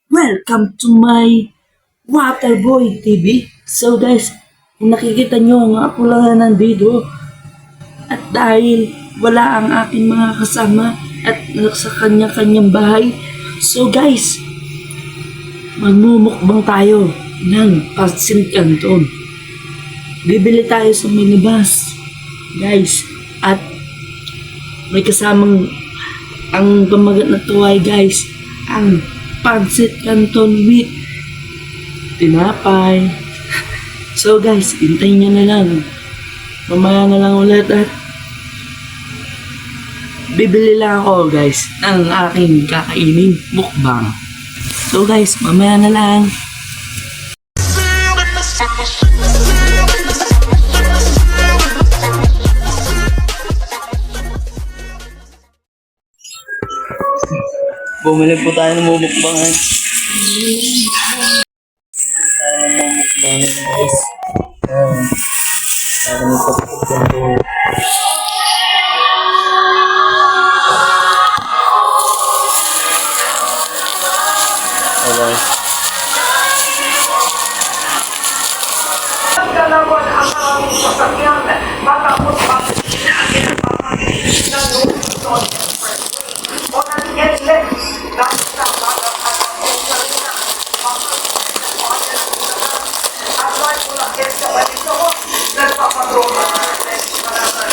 Welcome to my Waterboy TV. So guys, kung nakikita nyo nga ako lang nandito at dahil wala ang aking mga kasama at sa kanya-kanyang bahay. So guys, magmumukbang tayo ng Pansit Canton. Bibili tayo sa minibus, guys, at may kasamang ang pamagat na tuway, guys, ang Pansit Canton with tinapay. So guys, hintayin nyo na lang. Mamaya na lang ulit at bibili lang ako, guys, ng aking kakainin mukbang. So guys, mamaya na lang. Bumili po tayo ng mumukbangan. Bumili tayo ng mumukbangan, guys. Para magpapagpapagpapag po. Okay. Dalawan ang aming sasakyan matapos pag-inagin ang pamangkin ng Luzon Expressway o ng NLEX dahil sa bagang at ang sarina at may ulakit sa balito nagpapatrona ng NLEX Manangan.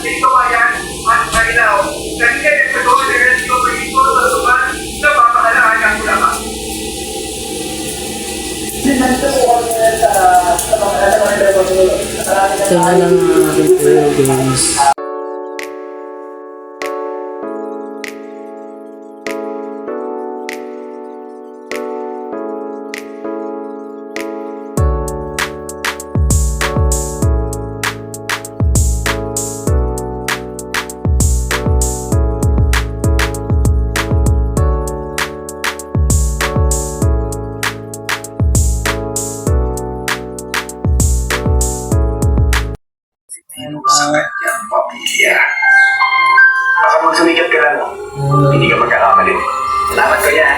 Dito ayan, at kailaw. Kasi ito doon, dahil ito may ito sa suman na papakalaan ng ulaman. Ito na lang ang aking prayer, guys. Sa kanyang pamilya. Baka magsumikat ka lang, hindi ka magkakamali. Salamat ko yan.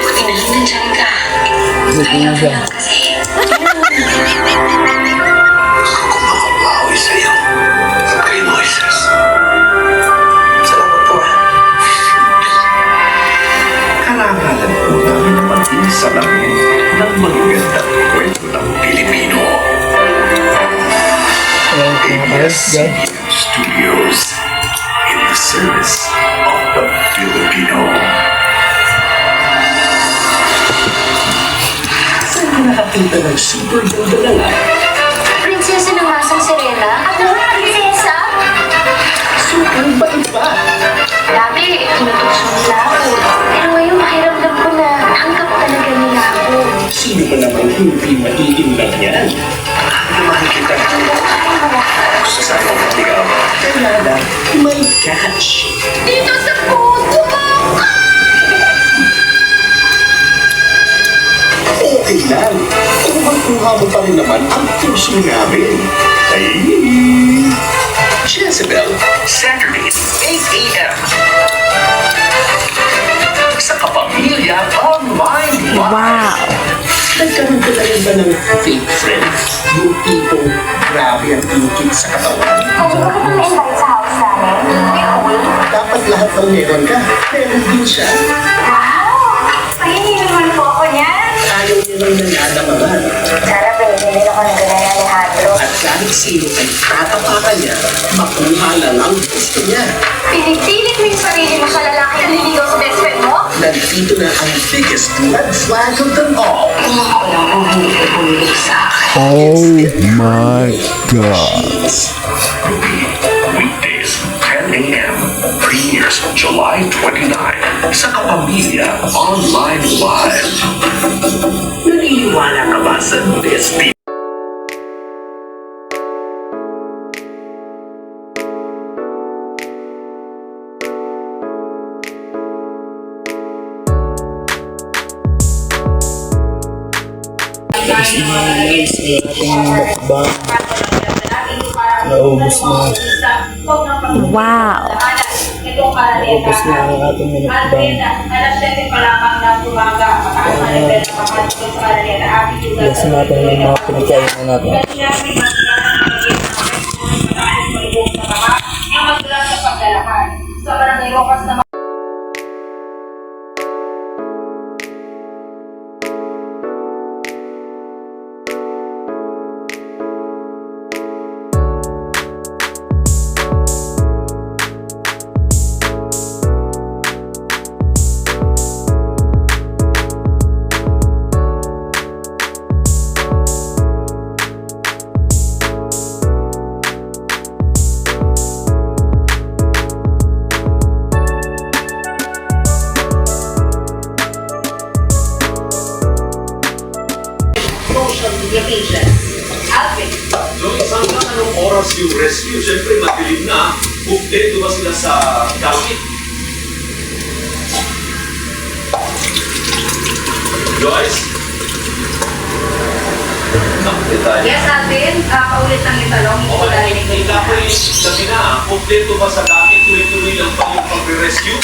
Buti na lang nandiyan ka. Ayaw ko lang kasi. Gusto ko makabawi sa'yo. Kay Moises. Salamat po. Kalangalan po namin na mag-isa namin ng magagandang kwento ng Pilipino. ABS-CBN Studios in the service of the Filipino. Saan ka nakakita ng super daldala? Prinsesa ng Masang Serena? Ano? Prinsesa? Super bait-ba? Dati, tinutukso nila ako. Pero ngayon, makiramdam ko na tanggap talaga nila ako. Sino ba naman hindi maiinlove yan? Ano makikita ka? Gusto sa akin ang ligaw. Kailangan may catch. Dito sa puso mo! Okay lang. Kung magkuha mo pa rin naman ang puso namin. Ay, Jezebel, Saturdays, 8 a.m. Sa Kapamilya Online Live. Wow! Nagkaroon ka na rin ba ng fake friends? Yung tipong grabe ang ingkit sa katawan? Pwede ba kita ma-invite sa house namin? May pool? Dapat lahat ng meron ka. Meron din siya. Wow! Pahingin naman po ako niyan. Ayaw niya lang nananamangan. Sana pwede ako ng ganyan ni Alejandro. At kahit sino ay tatapakan niya, makuha lang ang gusto niya. Pinipilit mo yung sarili mo sa lalaki na niligaw sa best friend mo? Nandito na ang biggest red flag of them all. Kung ako lang kung hindi ka pumilig sa akin. Oh my God. Weekdays, 10 a.m. Premieres July 29 sa Kapamilya Online Live. Naniniwala ka ba sa best Tapos na guys, ang ating mukbang. Naubos na. Wow! Naubos na ang ating mukbang. Yes, natin yung mga pinagkainan natin. Sa barangay Rocas na social media pages. Alvin. So, hanggang anong oras yung rescue? Siyempre, madilim na. Kumpleto ba sila sa gamit? Joyce? Nakapit tayo. Yes, Alvin. Paulit lang yung talong. Hindi ko Okay, narinig yung hindi ko yung sabi na, kumpleto ba sa gamit? Tuloy-tuloy lang pa yung pag-rescue?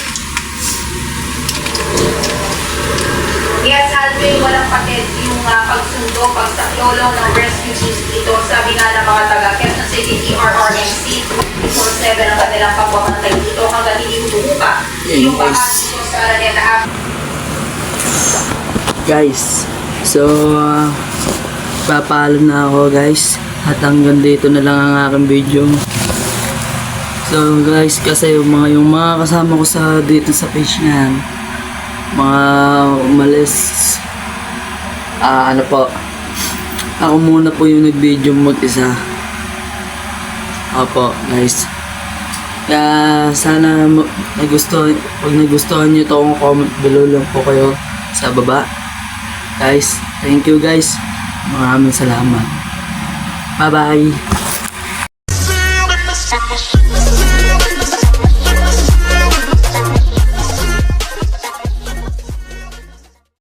Yes, Alvin, walang patid yung pagsundo, pagsaklolo ng rescue teams dito. Sabi nga ng mga taga Quezon City TRRMC, 24/7 ang kanilang pagbabantay dito hanggang hindi humuhupa yung baka dito sa Araneta Ave. Guys, so papaalam na ako guys. At hanggang dito na lang ang aking video. So guys, kasi yung mga kasama ko sa dito sa page niyan, mga umalis, ano po, ako muna po yung nag-video mag-isa. Opo guys, kaya sana pag nagustuhan nyo ito, kung comment below lang po kayo sa baba. Guys, thank you guys, maraming salamat. Bye bye.